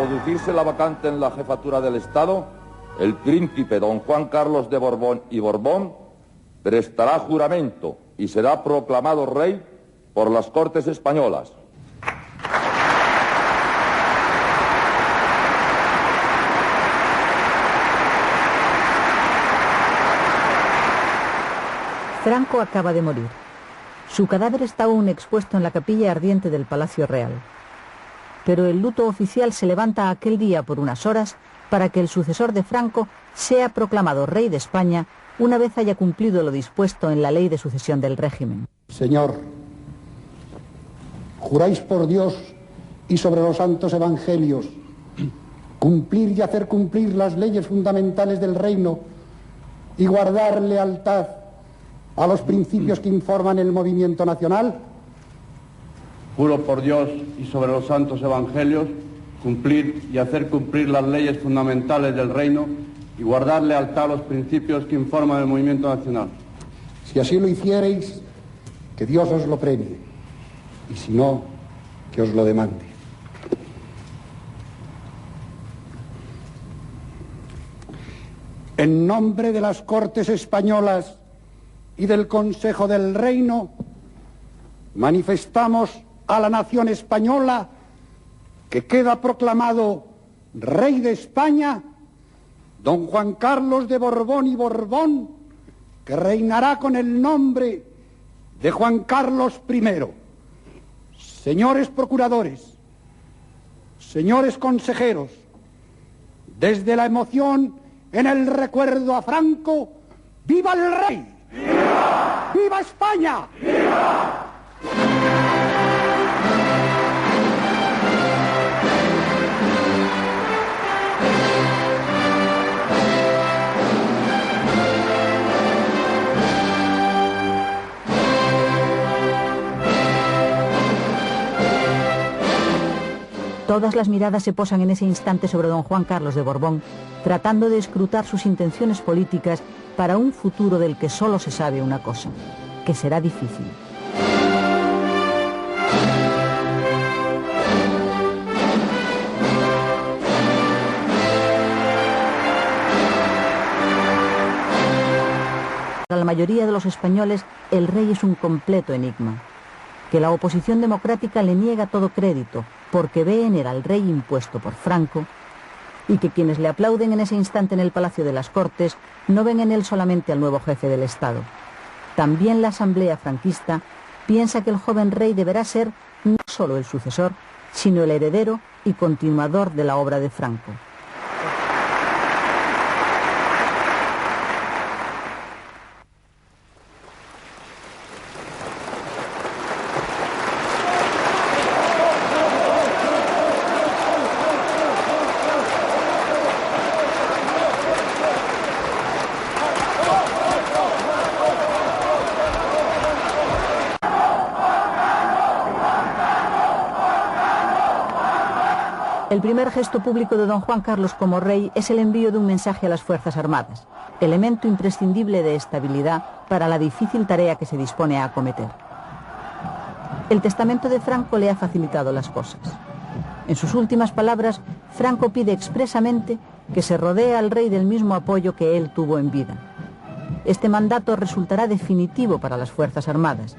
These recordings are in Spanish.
producirse la vacante en la jefatura del Estado, el príncipe don Juan Carlos de Borbón y Borbón prestará juramento y será proclamado rey por las Cortes Españolas. Franco acaba de morir. Su cadáver está aún expuesto en la capilla ardiente del Palacio Real. Pero el luto oficial se levanta aquel día por unas horas para que el sucesor de Franco sea proclamado rey de España una vez haya cumplido lo dispuesto en la ley de sucesión del régimen. Señor, juráis por Dios y sobre los santos evangelios cumplir y hacer cumplir las leyes fundamentales del reino y guardar lealtad a los principios que informan el movimiento nacional. Juro por Dios y sobre los santos evangelios cumplir y hacer cumplir las leyes fundamentales del reino y guardar lealtad a los principios que informan el movimiento nacional. Si así lo hiciereis, que Dios os lo premie, y si no, que os lo demande. En nombre de las Cortes Españolas y del Consejo del Reino, manifestamos a la nación española que queda proclamado rey de España don Juan Carlos de Borbón y Borbón, que reinará con el nombre de Juan Carlos I. Señores procuradores, señores consejeros, desde la emoción en el recuerdo a Franco, ¡viva el rey! ¡Viva! ¡Viva España! ¡Viva! Todas las miradas se posan en ese instante sobre don Juan Carlos de Borbón, tratando de escrutar sus intenciones políticas para un futuro del que solo se sabe una cosa, que será difícil. Para la mayoría de los españoles, el rey es un completo enigma, que la oposición democrática le niega todo crédito, porque ve en él al rey impuesto por Franco, y que quienes le aplauden en ese instante en el Palacio de las Cortes no ven en él solamente al nuevo jefe del Estado. También la Asamblea franquista piensa que el joven rey deberá ser no solo el sucesor, sino el heredero y continuador de la obra de Franco. El primer gesto público de don Juan Carlos como rey es el envío de un mensaje a las Fuerzas Armadas, elemento imprescindible de estabilidad para la difícil tarea que se dispone a acometer. El testamento de Franco le ha facilitado las cosas. En sus últimas palabras, Franco pide expresamente que se rodee al rey del mismo apoyo que él tuvo en vida. Este mandato resultará definitivo para las Fuerzas Armadas,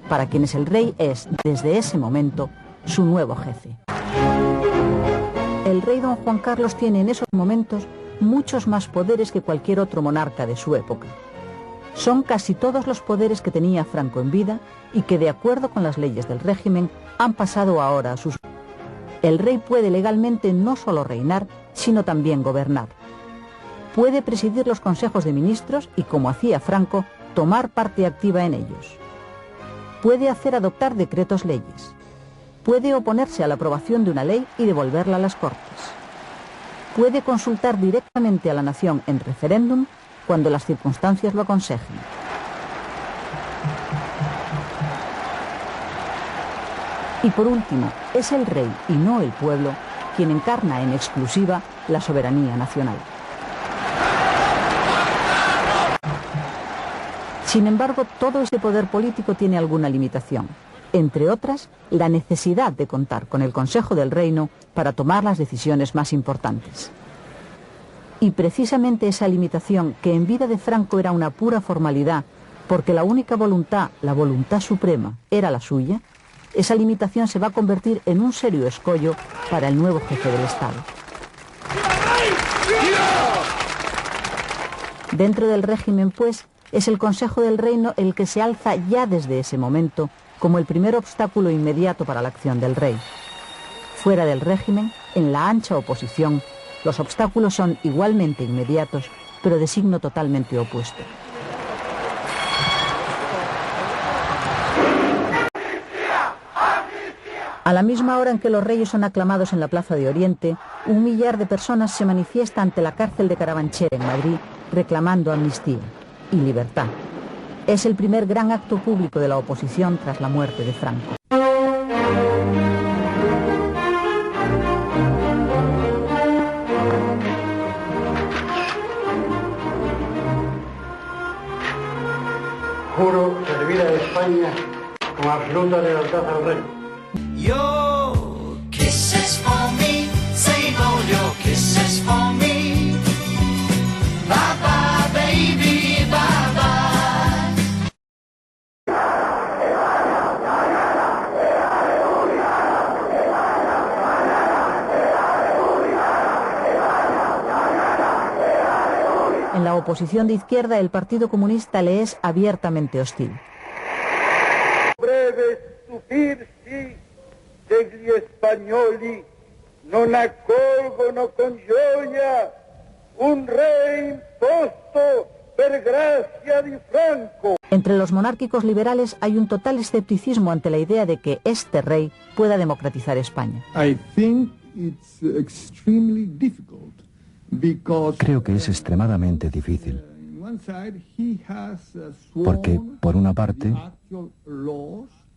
para quienes el rey es, desde ese momento, su nuevo jefe. El rey don Juan Carlos tiene en esos momentos muchos más poderes que cualquier otro monarca de su época. Son casi todos los poderes que tenía Franco en vida y que, de acuerdo con las leyes del régimen, han pasado ahora a sus... El rey puede legalmente no solo reinar, sino también gobernar. Puede presidir los consejos de ministros y, como hacía Franco, tomar parte activa en ellos. Puede hacer adoptar decretos leyes. Puede oponerse a la aprobación de una ley y devolverla a las Cortes. Puede consultar directamente a la nación en referéndum cuando las circunstancias lo aconsejen. Y por último, es el rey y no el pueblo quien encarna en exclusiva la soberanía nacional. Sin embargo, todo ese poder político tiene alguna limitación. Entre otras, la necesidad de contar con el Consejo del Reino para tomar las decisiones más importantes. Y precisamente esa limitación, que en vida de Franco era una pura formalidad, porque la única voluntad, la voluntad suprema, era la suya, esa limitación se va a convertir en un serio escollo para el nuevo jefe del Estado. Dentro del régimen, pues, es el Consejo del Reino el que se alza ya desde ese momento como el primer obstáculo inmediato para la acción del rey. Fuera del régimen, en la ancha oposición, los obstáculos son igualmente inmediatos, pero de signo totalmente opuesto. A la misma hora en que los reyes son aclamados en la Plaza de Oriente, 1 millar de personas se manifiesta ante la cárcel de Carabanchel en Madrid reclamando amnistía y libertad. Es el primer gran acto público de la oposición tras la muerte de Franco. Juro servir a España con absoluta lealtad al rey. Your kisses for me, save all your kisses for me. Bye bye, baby, bye bye. En la oposición de izquierda, el Partido Comunista le es abiertamente hostil. Breve stupirsi degli spagnoli non accolgono con gioia un re imposto per grazia di Franco. Entre los monárquicos liberales hay un total escepticismo ante la idea de que este rey pueda democratizar España. Creo que es extremadamente difícil, porque, por una parte,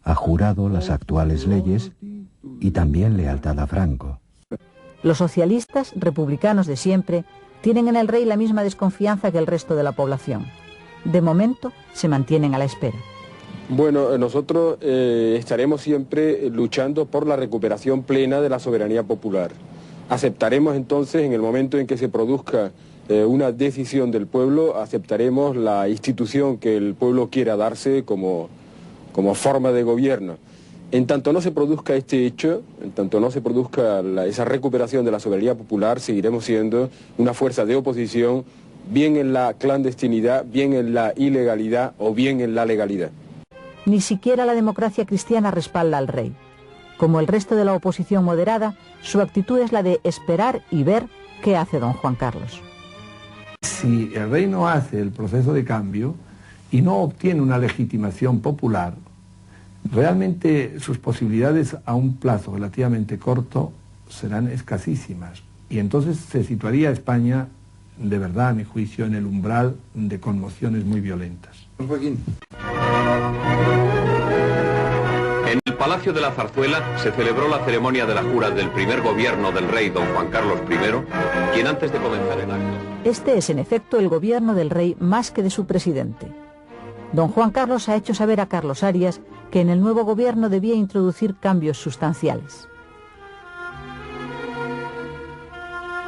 ha jurado las actuales leyes y también lealtad a Franco. Los socialistas, republicanos de siempre, tienen en el rey la misma desconfianza que el resto de la población. De momento, se mantienen a la espera. Bueno, nosotros estaremos siempre luchando por la recuperación plena de la soberanía popular. Aceptaremos entonces, en el momento en que se produzca una decisión del pueblo, aceptaremos la institución que el pueblo quiera darse como forma de gobierno. En tanto no se produzca este hecho, en tanto no se produzca esa recuperación de la soberanía popular, seguiremos siendo una fuerza de oposición, bien en la clandestinidad, bien en la ilegalidad o bien en la legalidad. Ni siquiera la democracia cristiana respalda al rey. Como el resto de la oposición moderada, su actitud es la de esperar y ver qué hace don Juan Carlos. Si el rey no hace el proceso de cambio y no obtiene una legitimación popular, realmente sus posibilidades a un plazo relativamente corto serán escasísimas. Y entonces se situaría España, de verdad, a mi juicio, en el umbral de conmociones muy violentas. En el Palacio de la Zarzuela se celebró la ceremonia de la jura del primer gobierno del rey don Juan Carlos I, quien antes de comenzar el acto... Este es en efecto el gobierno del rey más que de su presidente. Don Juan Carlos ha hecho saber a Carlos Arias que en el nuevo gobierno debía introducir cambios sustanciales.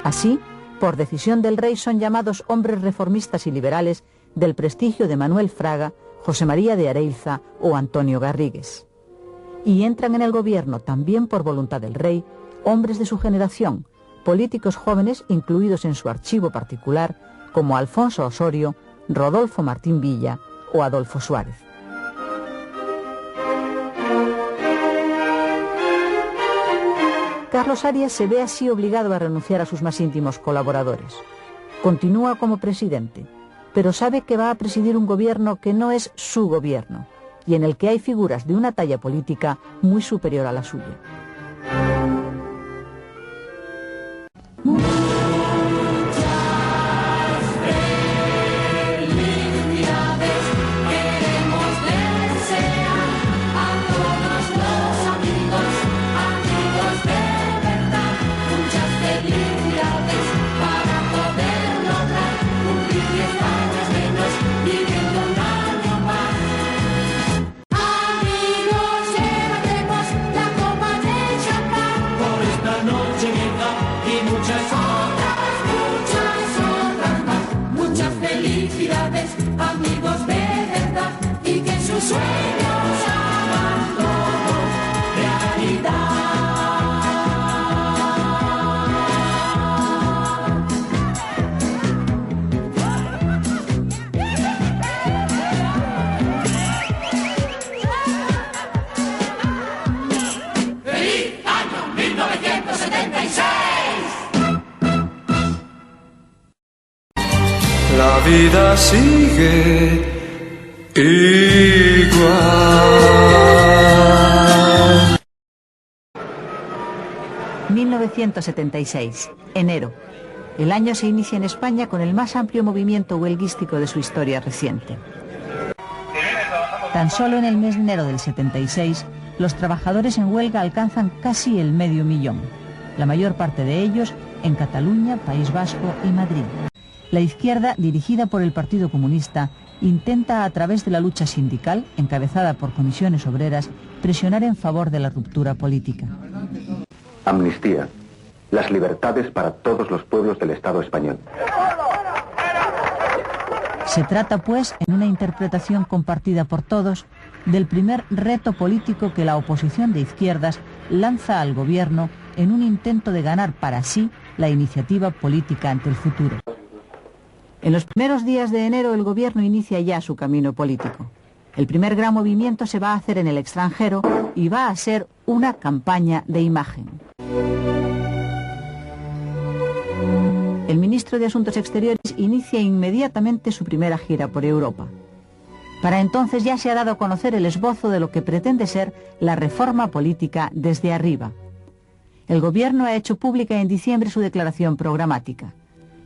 Así, por decisión del rey son llamados hombres reformistas y liberales del prestigio de Manuel Fraga, José María de Areilza o Antonio Garrigues. Y entran en el gobierno, también por voluntad del rey, hombres de su generación, políticos jóvenes incluidos en su archivo particular, como Alfonso Osorio, Rodolfo Martín Villa o Adolfo Suárez. Carlos Arias se ve así obligado a renunciar a sus más íntimos colaboradores. Continúa como presidente, pero sabe que va a presidir un gobierno que no es su gobierno y en el que hay figuras de una talla política muy superior a la suya. Amigos de vida sigue igual. 1976, enero. El año se inicia en España con el más amplio movimiento huelguístico de su historia reciente. Tan solo en el mes de enero del 76, los trabajadores en huelga alcanzan casi el 500.000, la mayor parte de ellos en Cataluña, País Vasco y Madrid. La izquierda, dirigida por el Partido Comunista, intenta a través de la lucha sindical, encabezada por comisiones obreras, presionar en favor de la ruptura política. Amnistía. Las libertades para todos los pueblos del Estado español. Se trata, pues, en una interpretación compartida por todos, del primer reto político que la oposición de izquierdas lanza al gobierno en un intento de ganar para sí la iniciativa política ante el futuro. En los primeros días de enero el gobierno inicia ya su camino político. El primer gran movimiento se va a hacer en el extranjero y va a ser una campaña de imagen. El ministro de Asuntos Exteriores inicia inmediatamente su primera gira por Europa. Para entonces ya se ha dado a conocer el esbozo de lo que pretende ser la reforma política desde arriba. El gobierno ha hecho pública en diciembre su declaración programática,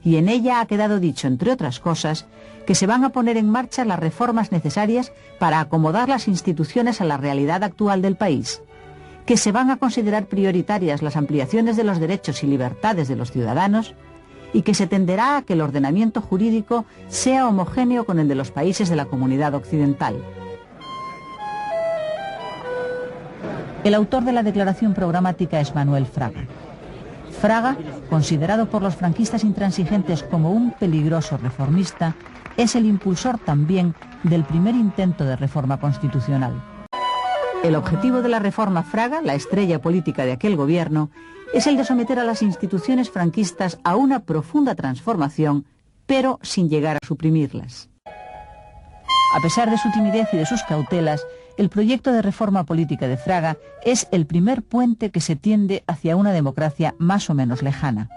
y en ella ha quedado dicho, entre otras cosas, que se van a poner en marcha las reformas necesarias para acomodar las instituciones a la realidad actual del país, que se van a considerar prioritarias las ampliaciones de los derechos y libertades de los ciudadanos, y que se tenderá a que el ordenamiento jurídico sea homogéneo con el de los países de la Comunidad Occidental. El autor de la declaración programática es Manuel Fraga. Fraga, considerado por los franquistas intransigentes como un peligroso reformista, es el impulsor también del primer intento de reforma constitucional. El objetivo de la reforma Fraga, la estrella política de aquel gobierno, es el de someter a las instituciones franquistas a una profunda transformación, pero sin llegar a suprimirlas. A pesar de su timidez y de sus cautelas, el proyecto de reforma política de Fraga es el primer puente que se tiende hacia una democracia más o menos lejana.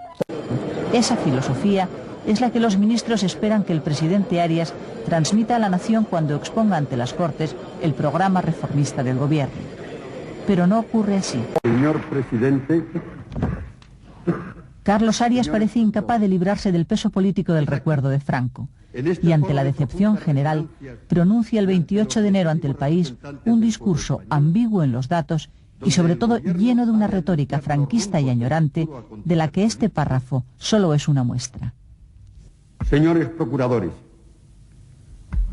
Esa filosofía es la que los ministros esperan que el presidente Arias transmita a la nación cuando exponga ante las Cortes el programa reformista del gobierno. Pero no ocurre así. Señor presidente. Carlos Arias parece incapaz de librarse del peso político del recuerdo de Franco, y ante la decepción general pronuncia el 28 de enero ante el país un discurso ambiguo en los datos y sobre todo lleno de una retórica franquista y añorante de la que este párrafo solo es una muestra. Señores procuradores,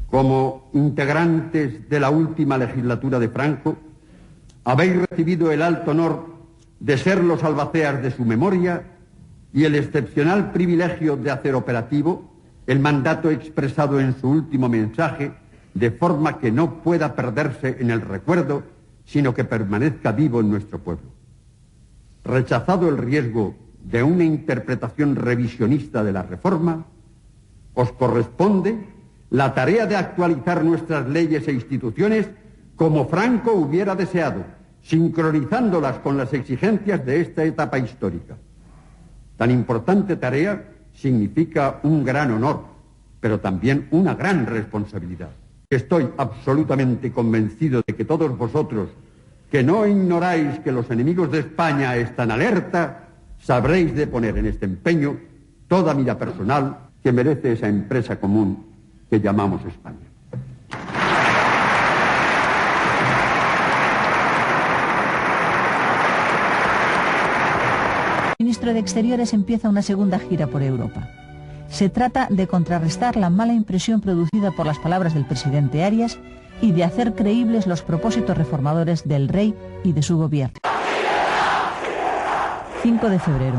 como integrantes de la última legislatura de Franco, habéis recibido el alto honor de ser los albaceas de su memoria y el excepcional privilegio de hacer operativo el mandato expresado en su último mensaje, de forma que no pueda perderse en el recuerdo, sino que permanezca vivo en nuestro pueblo. Rechazado el riesgo de una interpretación revisionista de la reforma, os corresponde la tarea de actualizar nuestras leyes e instituciones como Franco hubiera deseado, sincronizándolas con las exigencias de esta etapa histórica. Tan importante tarea significa un gran honor, pero también una gran responsabilidad. Estoy absolutamente convencido de que todos vosotros, que no ignoráis que los enemigos de España están alerta, sabréis de poner en este empeño toda vida personal que merece esa empresa común que llamamos España. El ministro de Exteriores empieza una segunda gira por Europa. Se trata de contrarrestar la mala impresión producida por las palabras del presidente Arias y de hacer creíbles los propósitos reformadores del rey y de su gobierno. 5 de febrero.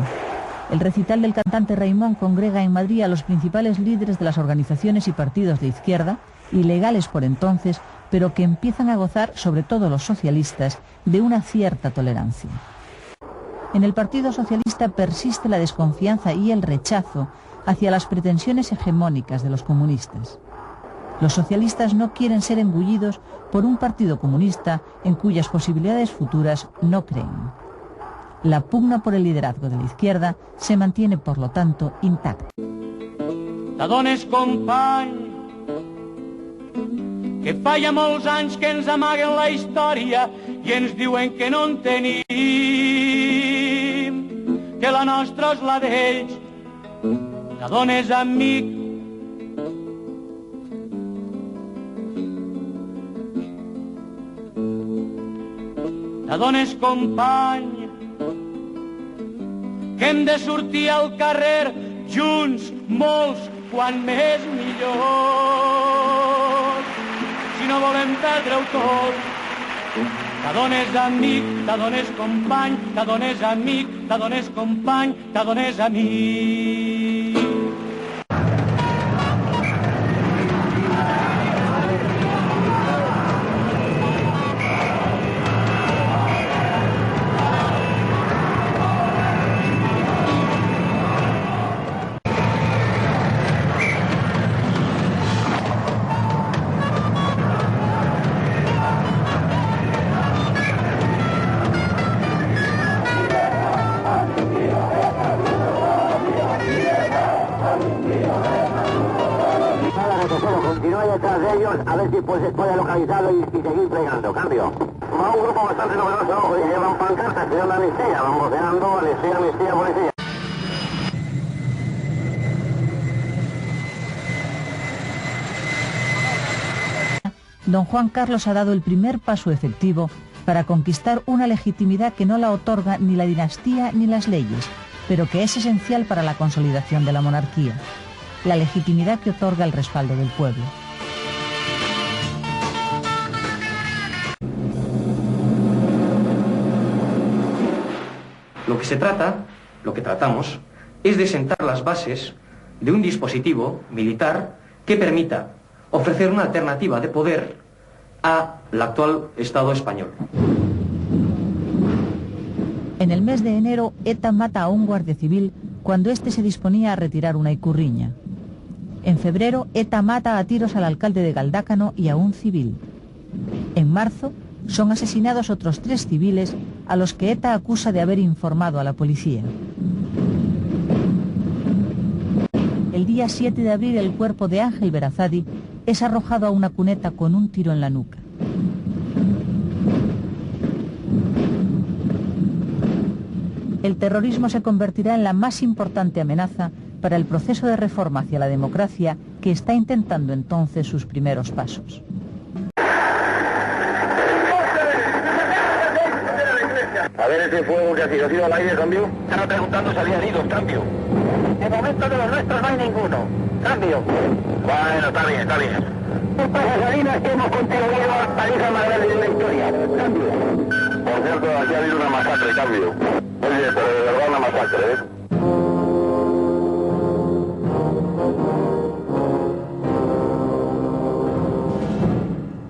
El recital del cantante Raimón congrega en Madrid a los principales líderes de las organizaciones y partidos de izquierda, ilegales por entonces, pero que empiezan a gozar, sobre todo los socialistas, de una cierta tolerancia. En el Partido Socialista persiste la desconfianza y el rechazo hacia las pretensiones hegemónicas de los comunistas. Los socialistas no quieren ser engullidos por un partido comunista en cuyas posibilidades futuras no creen. La pugna por el liderazgo de la izquierda se mantiene, por lo tanto, intacta. de dones company, que fa ja molts anys que ens amaguen la història i ens diuen que no en tenim, que la nostra és la d'ells, de dones amic. De dones company, que hem de sortir al carrer junts, molts, quan més millor. Si no volem perdre-ho tot, te dones amic, te dones company, te dones amic, te dones company, te dones amic. A ver si puede localizarlo y seguir plegando. Cambio. Va un grupo bastante numeroso, llevan pancartas, se llama amnistía, van voceando, amnistía, amnistía, policía. Don Juan Carlos ha dado el primer paso efectivo para conquistar una legitimidad que no la otorga ni la dinastía ni las leyes, pero que es esencial para la consolidación de la monarquía, la legitimidad que otorga el respaldo del pueblo. Lo que se trata, lo que tratamos, es de sentar las bases de un dispositivo militar que permita ofrecer una alternativa de poder al actual Estado español. En el mes de enero, ETA mata a un guardia civil cuando éste se disponía a retirar una ikurriña. En febrero, ETA mata a tiros al alcalde de Galdácano y a un civil. En marzo, son asesinados otros 3 civiles a los que ETA acusa de haber informado a la policía. El día 7 de abril el cuerpo de Ángel Berazadi es arrojado a una cuneta con un tiro en la nuca. El terrorismo se convertirá en la más importante amenaza para el proceso de reforma hacia la democracia que está intentando entonces sus primeros pasos. A ver ese fuego que ha sido al aire, cambio. Estaba preguntando si había heridos, cambio. De momento de los nuestros no hay ninguno. Cambio. Bueno, está bien, está bien. Estas gasolinas que hemos contribuido a la paliza más grande de la historia. Cambio. Por cierto, aquí ha habido una masacre, cambio. Oye, pero de verdad una masacre, ¿eh?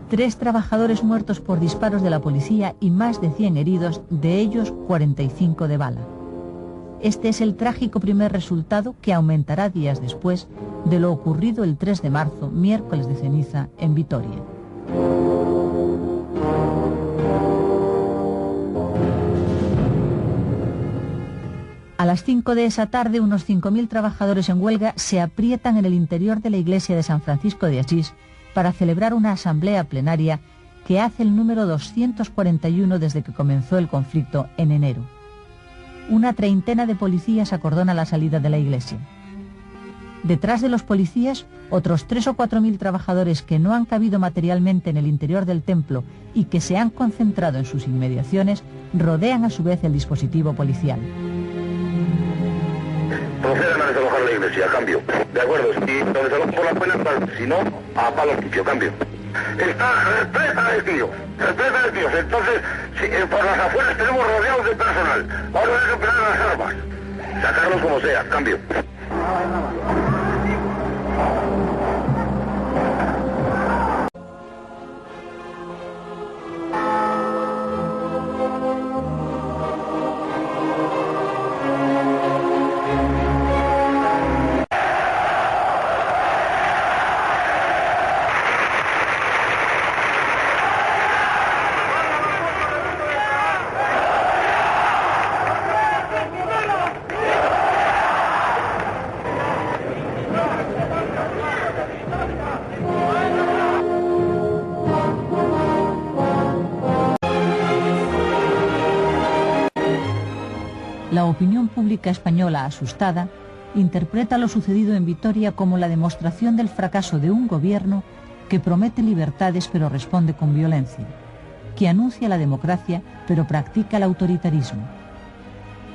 Tres trabajadores muertos por disparos de la policía y más de 100 heridos, de ellos 45 de bala. Este es el trágico primer resultado que aumentará días después de lo ocurrido el 3 de marzo, miércoles de ceniza, en Vitoria. A las 5 de esa tarde, unos 5.000 trabajadores en huelga se aprietan en el interior de la iglesia de San Francisco de Asís para celebrar una asamblea plenaria que hace el número 241 desde que comenzó el conflicto en enero. Una treintena de policías acordona la salida de la iglesia. Detrás de los policías, otros 3.000 o 4.000 trabajadores que no han cabido materialmente en el interior del templo y que se han concentrado en sus inmediaciones, rodean a su vez el dispositivo policial. Procedan a desalojar la iglesia, cambio. De acuerdo, si lo desalojan por las buenas, si no, a palo limpio, cambio. Está repleta de tíos, entonces por las afueras tenemos rodeados de personal. Ahora hay que operar las armas, sacarlos como sea, cambio. la opinión pública española asustada interpreta lo sucedido en Vitoria como la demostración del fracaso de un gobierno que promete libertades pero responde con violencia, que anuncia la democracia pero practica el autoritarismo.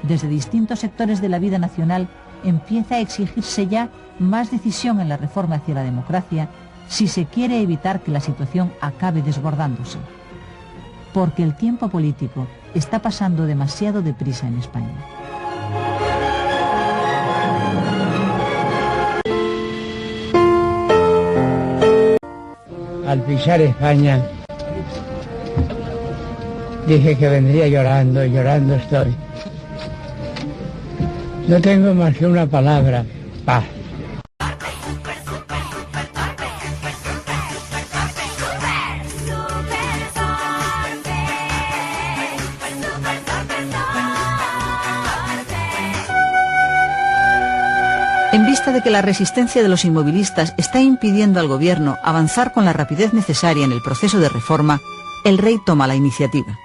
Desde distintos sectores de la vida nacional empieza a exigirse ya más decisión en la reforma hacia la democracia si se quiere evitar que la situación acabe desbordándose. Porque el tiempo político está pasando demasiado deprisa en España. Al pisar España, dije que vendría llorando, y llorando estoy. No tengo más que una palabra: paz. En vista de que la resistencia de los inmovilistas está impidiendo al gobierno avanzar con la rapidez necesaria en el proceso de reforma, el rey toma la iniciativa.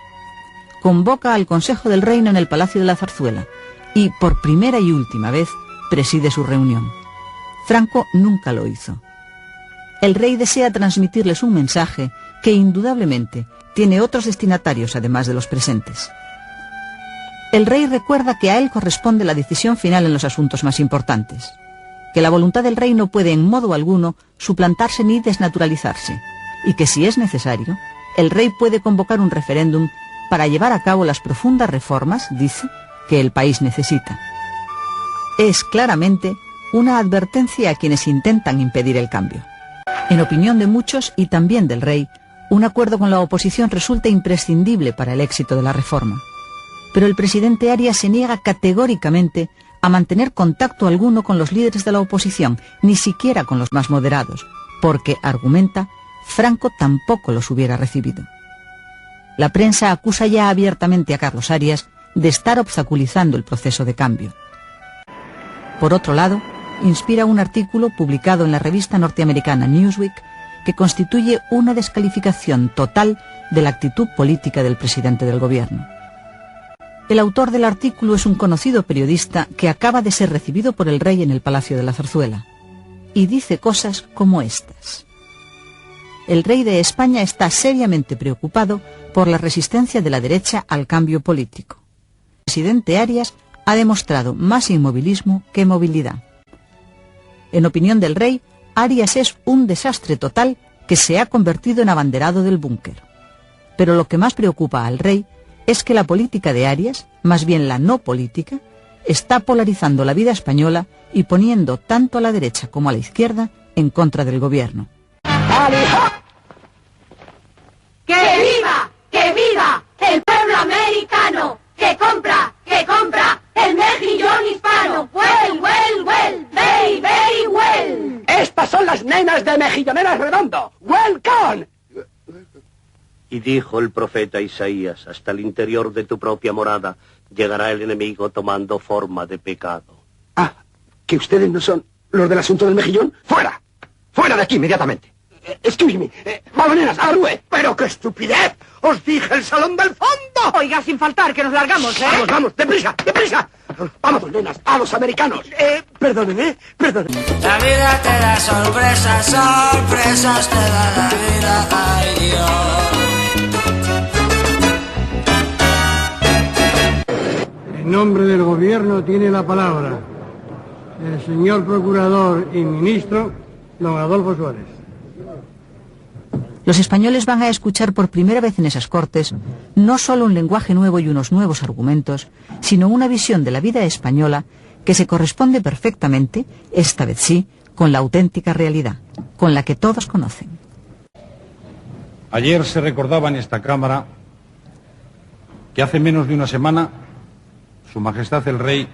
Convoca al Consejo del Reino en el Palacio de la Zarzuela y, por primera y última vez, preside su reunión. Franco nunca lo hizo. El rey desea transmitirles un mensaje que indudablemente tiene otros destinatarios además de los presentes. El rey recuerda que a él corresponde la decisión final en los asuntos más importantes, que la voluntad del rey no puede en modo alguno suplantarse ni desnaturalizarse, y que si es necesario, el rey puede convocar un referéndum para llevar a cabo las profundas reformas, dice, que el país necesita. Es claramente una advertencia a quienes intentan impedir el cambio. En opinión de muchos, y también del rey, un acuerdo con la oposición resulta imprescindible para el éxito de la reforma. Pero el presidente Arias se niega categóricamente a mantener contacto alguno con los líderes de la oposición, ni siquiera con los más moderados, porque, argumenta, Franco tampoco los hubiera recibido. La prensa acusa ya abiertamente a Carlos Arias de estar obstaculizando el proceso de cambio. Por otro lado, inspira un artículo publicado en la revista norteamericana Newsweek que constituye una descalificación total de la actitud política del presidente del gobierno. El autor del artículo es un conocido periodista que acaba de ser recibido por el rey en el Palacio de la Zarzuela, y dice cosas como estas. El rey de España está seriamente preocupado por la resistencia de la derecha al cambio político. El presidente Arias ha demostrado más inmovilismo que movilidad. En opinión del rey, Arias es un desastre total que se ha convertido en abanderado del búnker. Pero lo que más preocupa al rey es que la política de Arias, más bien la no política, está polarizando la vida española y poniendo tanto a la derecha como a la izquierda en contra del gobierno. ¡Que viva! ¡Que viva! ¡El pueblo americano! ¡Que compra! ¡El mejillón hispano! ¡Well, well, well! ¡Very, very well! ¡Estas son las nenas de Mejilloneras Redondo! ¡Welcome! Y dijo el profeta Isaías: hasta el interior de tu propia morada llegará el enemigo tomando forma de pecado. Ah, ¿que ustedes no son los del asunto del mejillón? ¡Fuera! ¡Fuera de aquí inmediatamente! Excuse me, baloneras, arrue. ¡Pero qué estupidez! ¡Os dije el salón del fondo! Oiga, sin faltar, que nos largamos, ¿eh? ¡Vamos, vamos! ¡Deprisa, deprisa! ¡Vamos, nenas! ¡A los americanos! Perdonen. La vida te da sorpresas, sorpresas te da la vida, ay Dios. En nombre del gobierno tiene la palabra el señor procurador y ministro, don Adolfo Suárez. Los españoles van a escuchar por primera vez en esas Cortes no solo un lenguaje nuevo y unos nuevos argumentos, sino una visión de la vida española que se corresponde perfectamente, esta vez sí, con la auténtica realidad, con la que todos conocen. Ayer se recordaba en esta Cámara que hace menos de una semana Su Majestad el Rey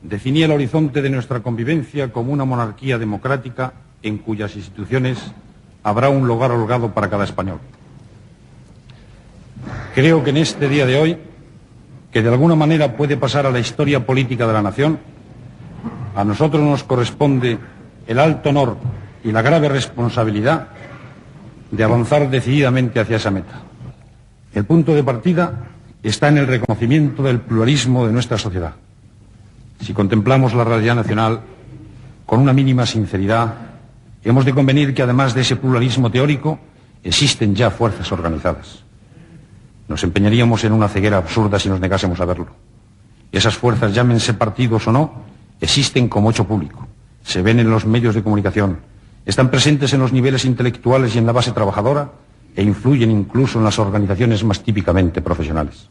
definía el horizonte de nuestra convivencia como una monarquía democrática en cuyas instituciones habrá un lugar holgado para cada español. Creo que en este día de hoy, que de alguna manera puede pasar a la historia política de la nación, a nosotros nos corresponde el alto honor y la grave responsabilidad de avanzar decididamente hacia esa meta. El punto de partida está en el reconocimiento del pluralismo de nuestra sociedad. Si contemplamos la realidad nacional con una mínima sinceridad, hemos de convenir que además de ese pluralismo teórico, existen ya fuerzas organizadas. Nos empeñaríamos en una ceguera absurda si nos negásemos a verlo. Esas fuerzas, llámense partidos o no, existen como hecho público. Se ven en los medios de comunicación, están presentes en los niveles intelectuales y en la base trabajadora e influyen incluso en las organizaciones más típicamente profesionales.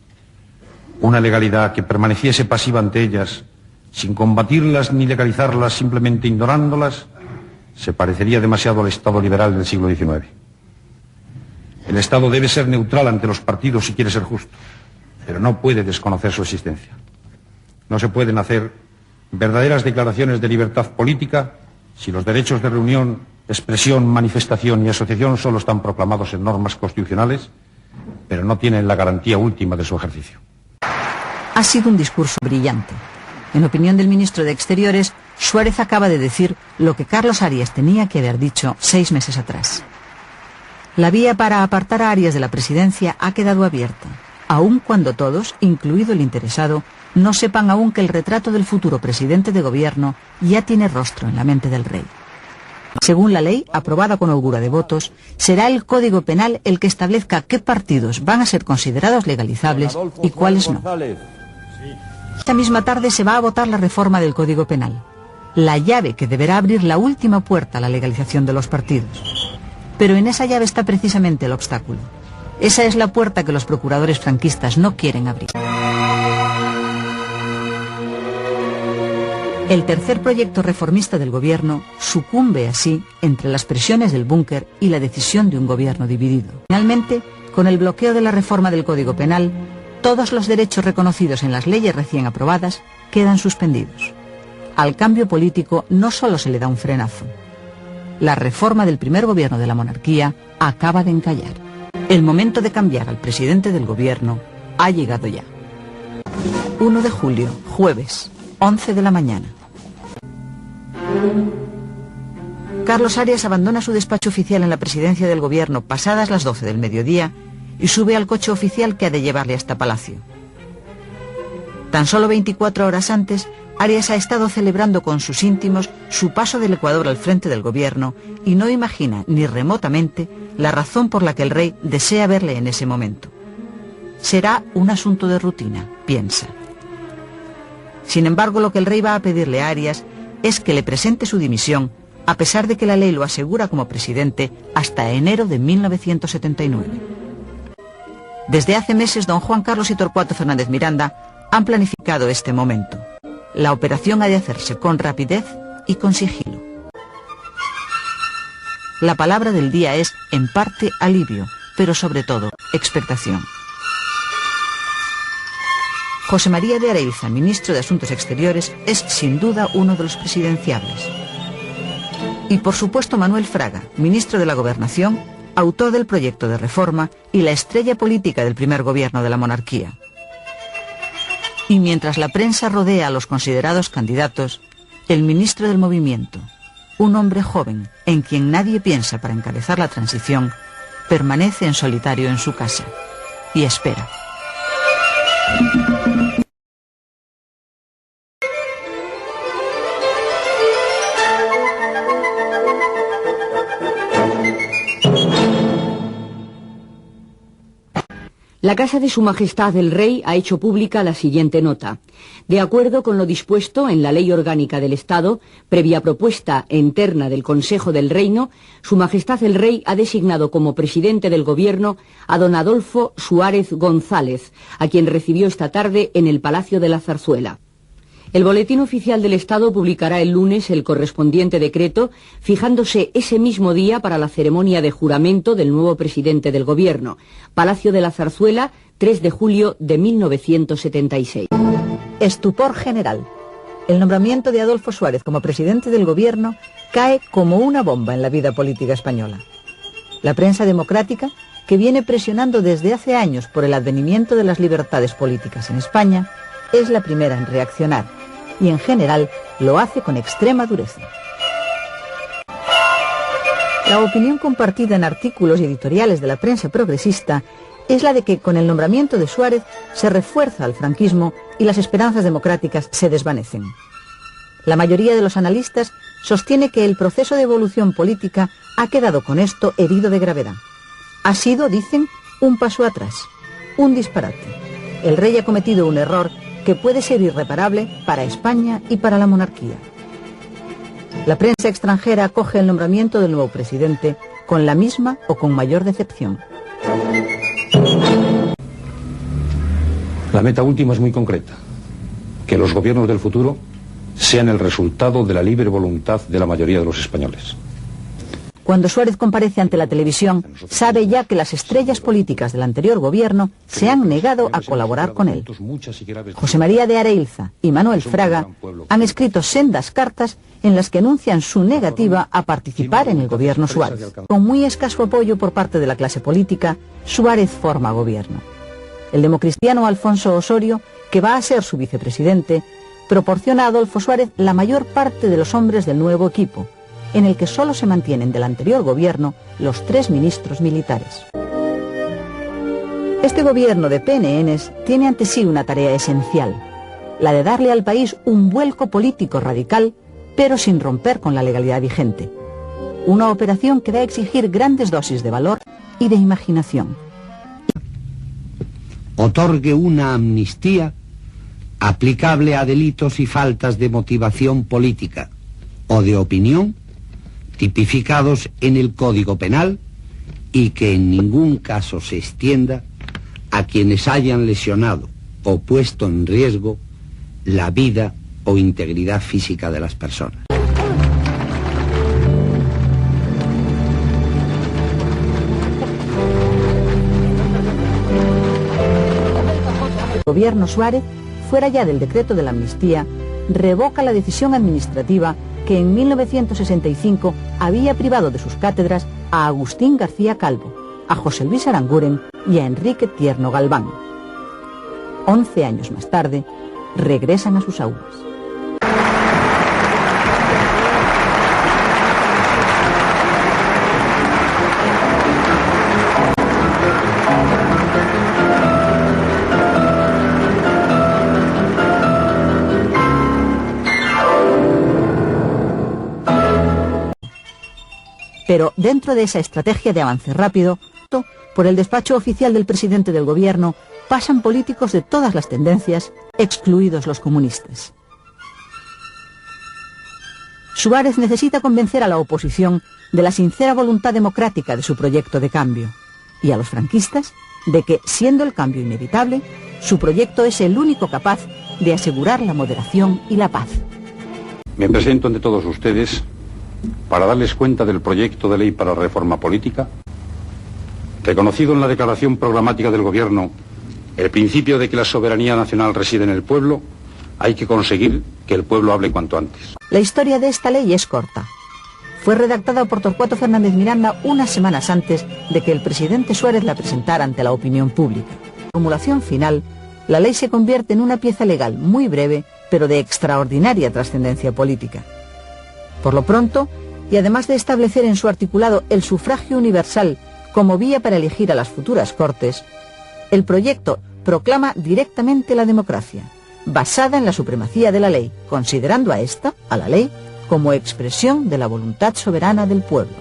Una legalidad que permaneciese pasiva ante ellas, sin combatirlas ni legalizarlas, simplemente ignorándolas, se parecería demasiado al Estado liberal del siglo XIX. El Estado debe ser neutral ante los partidos si quiere ser justo, pero no puede desconocer su existencia. No se pueden hacer verdaderas declaraciones de libertad política si los derechos de reunión, expresión, manifestación y asociación solo están proclamados en normas constitucionales, pero no tienen la garantía última de su ejercicio. Ha sido un discurso brillante. En opinión del ministro de Exteriores, Suárez acaba de decir lo que Carlos Arias tenía que haber dicho 6 meses atrás. La vía para apartar a Arias de la presidencia ha quedado abierta, aun cuando todos, incluido el interesado, no sepan aún que el retrato del futuro presidente de gobierno ya tiene rostro en la mente del rey. Según la ley, aprobada con holgura de votos, será el Código Penal el que establezca qué partidos van a ser considerados legalizables y cuáles no. Esta misma tarde se va a votar la reforma del Código Penal, la llave que deberá abrir la última puerta a la legalización de los partidos. Pero en esa llave está precisamente el obstáculo. Esa es la puerta que los procuradores franquistas no quieren abrir. El tercer proyecto reformista del gobierno sucumbe así entre las presiones del búnker y la decisión de un gobierno dividido. Finalmente, con el bloqueo de la reforma del Código Penal, todos los derechos reconocidos en las leyes recién aprobadas quedan suspendidos. Al cambio político no solo se le da un frenazo. La reforma del primer gobierno de la monarquía acaba de encallar. El momento de cambiar al presidente del gobierno ha llegado ya. 1 de julio, jueves, 11 de la mañana. Carlos Arias abandona su despacho oficial en la presidencia del gobierno pasadas las 12 del mediodía y sube al coche oficial que ha de llevarle hasta Palacio. Tan solo 24 horas antes, Arias ha estado celebrando con sus íntimos su paso del Ecuador al frente del gobierno y no imagina ni remotamente la razón por la que el rey desea verle en ese momento. Será un asunto de rutina, piensa. Sin embargo, lo que el rey va a pedirle a Arias es que le presente su dimisión, a pesar de que la ley lo asegura como presidente hasta enero de 1979. Desde hace meses, don Juan Carlos y Torcuato Fernández Miranda han planificado este momento. La operación ha de hacerse con rapidez y con sigilo. La palabra del día es, en parte, alivio, pero sobre todo, expectación. José María de Areilza, ministro de Asuntos Exteriores, es sin duda uno de los presidenciables. Y por supuesto Manuel Fraga, ministro de la Gobernación, autor del proyecto de reforma y la estrella política del primer gobierno de la monarquía. Y mientras la prensa rodea a los considerados candidatos, el ministro del Movimiento, un hombre joven en quien nadie piensa para encabezar la transición, permanece en solitario en su casa y espera. La Casa de Su Majestad el Rey ha hecho pública la siguiente nota. De acuerdo con lo dispuesto en la Ley Orgánica del Estado, previa propuesta interna del Consejo del Reino, Su Majestad el Rey ha designado como presidente del Gobierno a don Adolfo Suárez González, a quien recibió esta tarde en el Palacio de la Zarzuela. El Boletín Oficial del Estado publicará el lunes el correspondiente decreto, fijándose ese mismo día para la ceremonia de juramento del nuevo presidente del Gobierno. Palacio de la Zarzuela, 3 de julio de 1976. Estupor general. El nombramiento de Adolfo Suárez como presidente del Gobierno cae como una bomba en la vida política española. La prensa democrática, que viene presionando desde hace años por el advenimiento de las libertades políticas en España, es la primera en reaccionar y en general lo hace con extrema dureza. La opinión compartida en artículos y editoriales de la prensa progresista es la de que con el nombramiento de Suárez se refuerza al franquismo y las esperanzas democráticas se desvanecen. La mayoría de los analistas sostiene que el proceso de evolución política ha quedado con esto herido de gravedad. Ha sido, dicen, un paso atrás, un disparate. El rey ha cometido un error que puede ser irreparable para España y para la monarquía. La prensa extranjera acoge el nombramiento del nuevo presidente con la misma o con mayor decepción. La meta última es muy concreta: que los gobiernos del futuro sean el resultado de la libre voluntad de la mayoría de los españoles. Cuando Suárez comparece ante la televisión, sabe ya que las estrellas políticas del anterior gobierno se han negado a colaborar con él. José María de Areilza y Manuel Fraga han escrito sendas cartas en las que anuncian su negativa a participar en el gobierno Suárez. Con muy escaso apoyo por parte de la clase política, Suárez forma gobierno. El democristiano Alfonso Osorio, que va a ser su vicepresidente, proporciona a Adolfo Suárez la mayor parte de los hombres del nuevo equipo, en el que solo se mantienen del anterior gobierno los 3 ministros militares. Este gobierno de PNNs tiene ante sí una tarea esencial, la de darle al país un vuelco político radical, pero sin romper con la legalidad vigente. Una operación que va a exigir grandes dosis de valor y de imaginación. Otorgue una amnistía aplicable a delitos y faltas de motivación política o de opinión tipificados en el Código Penal y que en ningún caso se extienda a quienes hayan lesionado o puesto en riesgo la vida o integridad física de las personas. El gobierno Suárez, fuera ya del decreto de la amnistía, revoca la decisión administrativa que en 1965 había privado de sus cátedras a Agustín García Calvo, a José Luis Aranguren y a Enrique Tierno Galván. 11 años más tarde, regresan a sus aulas. Pero dentro de esa estrategia de avance rápido, por el despacho oficial del presidente del gobierno, pasan políticos de todas las tendencias, excluidos los comunistas. Suárez necesita convencer a la oposición de la sincera voluntad democrática de su proyecto de cambio, y a los franquistas de que, siendo el cambio inevitable, su proyecto es el único capaz de asegurar la moderación y la paz. Me presento ante todos ustedes para darles cuenta del proyecto de ley para la reforma política, reconocido en la declaración programática del Gobierno, el principio de que la soberanía nacional reside en el pueblo. Hay que conseguir que el pueblo hable cuanto antes. La historia de esta ley es corta. Fue redactada por Torcuato Fernández Miranda unas semanas antes de que el presidente Suárez la presentara ante la opinión pública. En la formulación final, la ley se convierte en una pieza legal muy breve, pero de extraordinaria trascendencia política. Por lo pronto, y además de establecer en su articulado el sufragio universal como vía para elegir a las futuras Cortes, el proyecto proclama directamente la democracia, basada en la supremacía de la ley, considerando a esta, a la ley, como expresión de la voluntad soberana del pueblo.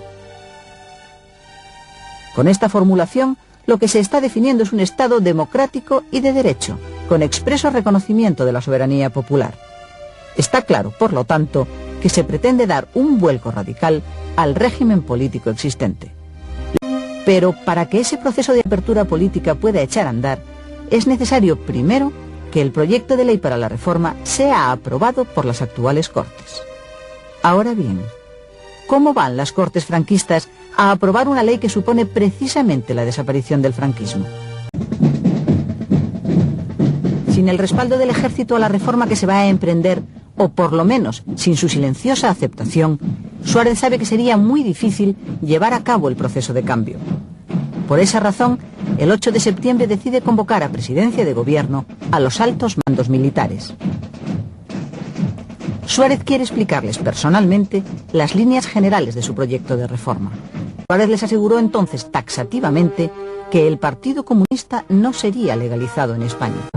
Con esta formulación, lo que se está definiendo es un Estado democrático y de derecho, con expreso reconocimiento de la soberanía popular. Está claro, por lo tanto, que se pretende dar un vuelco radical al régimen político existente. Pero para que ese proceso de apertura política pueda echar a andar, es necesario primero que el proyecto de ley para la reforma sea aprobado por las actuales Cortes. Ahora bien, ¿cómo van las Cortes franquistas a aprobar una ley que supone precisamente la desaparición del franquismo? Sin el respaldo del ejército a la reforma que se va a emprender, o por lo menos sin su silenciosa aceptación, Suárez sabe que sería muy difícil llevar a cabo el proceso de cambio. Por esa razón, el 8 de septiembre decide convocar a presidencia de gobierno a los altos mandos militares. Suárez quiere explicarles personalmente las líneas generales de su proyecto de reforma. Suárez les aseguró entonces taxativamente que el Partido Comunista no sería legalizado en España.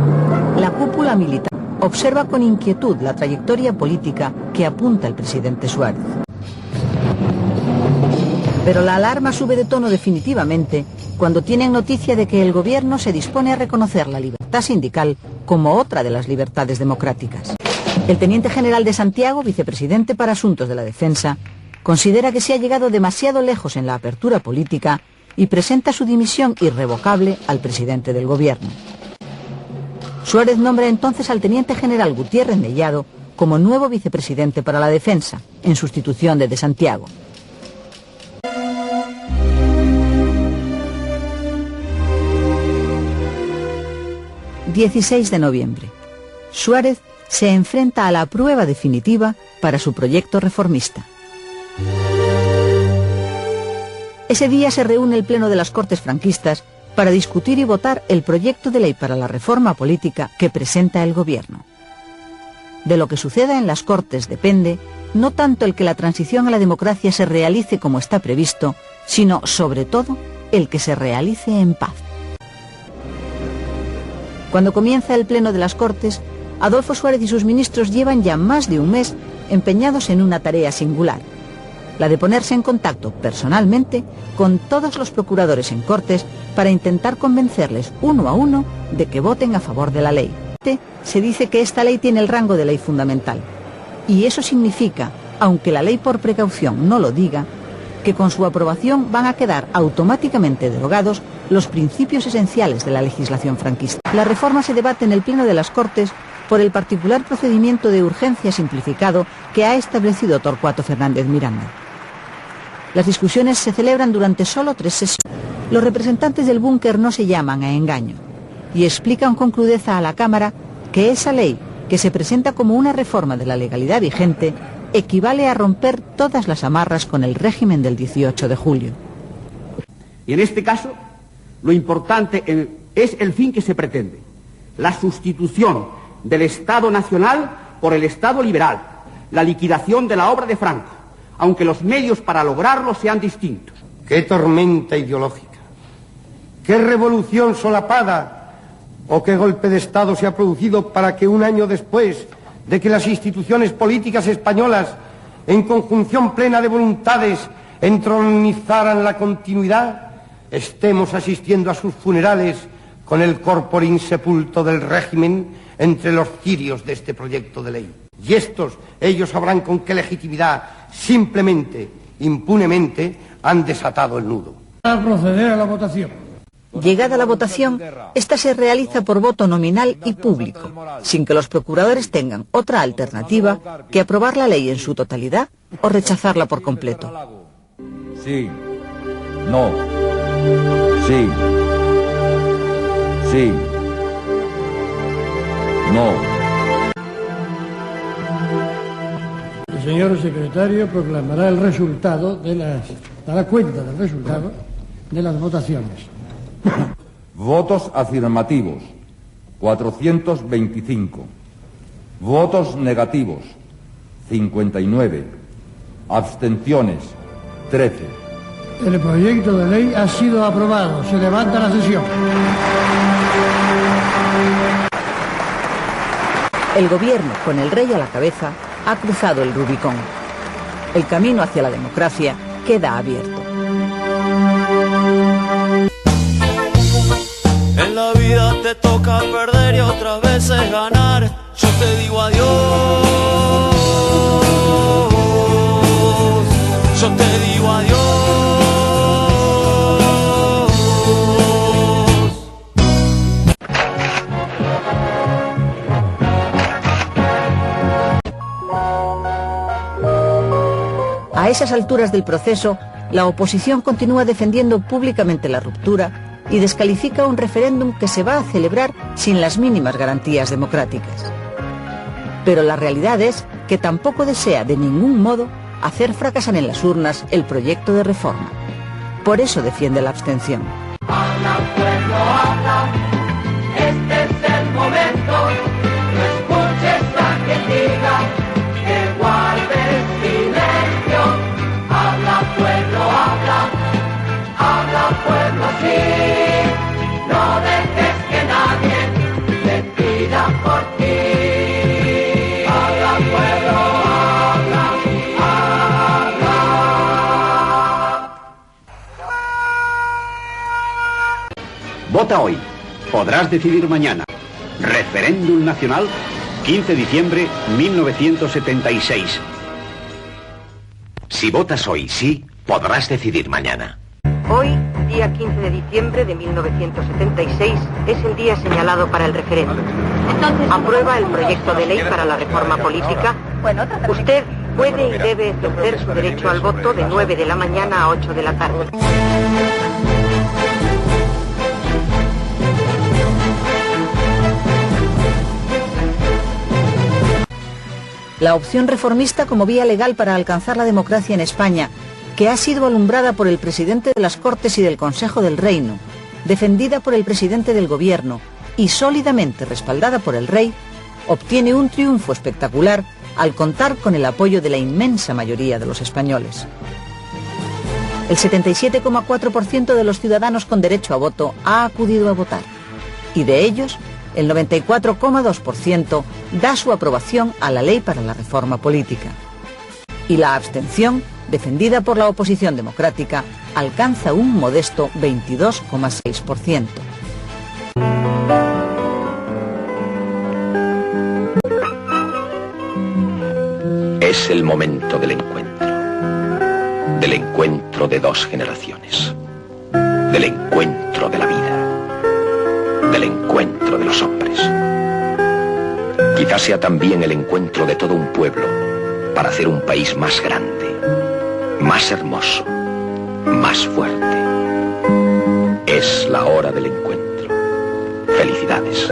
La cúpula militar observa con inquietud la trayectoria política que apunta el presidente Suárez. Pero la alarma sube de tono definitivamente cuando tienen noticia de que el gobierno se dispone a reconocer la libertad sindical como otra de las libertades democráticas. El teniente general de Santiago, vicepresidente para Asuntos de la Defensa, considera que se ha llegado demasiado lejos en la apertura política y presenta su dimisión irrevocable al presidente del gobierno. Suárez nombra entonces al teniente general Gutiérrez Mellado como nuevo vicepresidente para la Defensa, en sustitución de Santiago. ...16 de noviembre... Suárez se enfrenta a la prueba definitiva para su proyecto reformista. Ese día se reúne el Pleno de las Cortes franquistas para discutir y votar el proyecto de ley para la reforma política que presenta el gobierno. De lo que suceda en las Cortes depende no tanto el que la transición a la democracia se realice como está previsto, sino, sobre todo, el que se realice en paz. Cuando comienza el Pleno de las Cortes, Adolfo Suárez y sus ministros llevan ya más de un mes empeñados en una tarea singular, la de ponerse en contacto personalmente con todos los procuradores en Cortes para intentar convencerles uno a uno de que voten a favor de la ley. Se dice que esta ley tiene el rango de ley fundamental, y eso significa, aunque la ley por precaución no lo diga, que con su aprobación van a quedar automáticamente derogados los principios esenciales de la legislación franquista. La reforma se debate en el Pleno de las Cortes por el particular procedimiento de urgencia simplificado que ha establecido Torcuato Fernández Miranda. Las discusiones se celebran durante solo 3 sesiones. Los representantes del búnker no se llaman a engaño y explican con crudeza a la Cámara que esa ley, que se presenta como una reforma de la legalidad vigente, equivale a romper todas las amarras con el régimen del 18 de julio. Y en este caso, lo importante es el fin que se pretende, la sustitución del Estado nacional por el Estado liberal, la liquidación de la obra de Franco, aunque los medios para lograrlo sean distintos. ¡Qué tormenta ideológica! ¡Qué revolución solapada! ¿O qué golpe de Estado se ha producido para que un año después de que las instituciones políticas españolas, en conjunción plena de voluntades, entronizaran la continuidad, estemos asistiendo a sus funerales con el corpore insepulto del régimen entre los cirios de este proyecto de ley? Y ellos sabrán con qué legitimidad, simplemente, impunemente, han desatado el nudo. A proceder a la votación. Llegada la votación, esta se realiza por voto nominal y público, sin que los procuradores tengan otra alternativa que aprobar la ley en su totalidad o rechazarla por completo. Sí. No. Sí. Sí. No. El señor secretario proclamará el resultado dará cuenta del resultado de las votaciones. Votos afirmativos, 425. Votos negativos, 59. Abstenciones, 13. El proyecto de ley ha sido aprobado. Se levanta la sesión. El gobierno, con el rey a la cabeza, ha cruzado el Rubicón. El camino hacia la democracia queda abierto. En la vida te toca perder y otras veces ganar. Yo te digo adiós. Yo te digo adiós. A esas alturas del proceso, la oposición continúa defendiendo públicamente la ruptura y descalifica un referéndum que se va a celebrar sin las mínimas garantías democráticas. Pero la realidad es que tampoco desea de ningún modo hacer fracasar en las urnas el proyecto de reforma. Por eso defiende la abstención. Habla, pueblo, habla. Este es el momento. No escuches a quien diga que guardes silencio. Habla, pueblo, habla. Vota hoy. Podrás decidir mañana. Referéndum nacional, 15 de diciembre 1976. Si votas hoy sí, podrás decidir mañana. Hoy, día 15 de diciembre de 1976, es el día señalado para el referéndum. Aprueba el proyecto de ley para la reforma política. Usted puede y debe ejercer su derecho al voto de 9 de la mañana a 8 de la tarde. La opción reformista como vía legal para alcanzar la democracia en España, que ha sido alumbrada por el presidente de las Cortes y del Consejo del Reino, defendida por el presidente del Gobierno y sólidamente respaldada por el rey, obtiene un triunfo espectacular al contar con el apoyo de la inmensa mayoría de los españoles. El 77,4% de los ciudadanos con derecho a voto ha acudido a votar, y de ellos, el 94,2% da su aprobación a la ley para la reforma política. Y la abstención, defendida por la oposición democrática, alcanza un modesto 22,6%. Es el momento del encuentro de dos generaciones, del encuentro de la vida, del encuentro de los hombres. Quizás sea también el encuentro de todo un pueblo para hacer un país más grande, más hermoso, más fuerte. Es la hora del encuentro. Felicidades.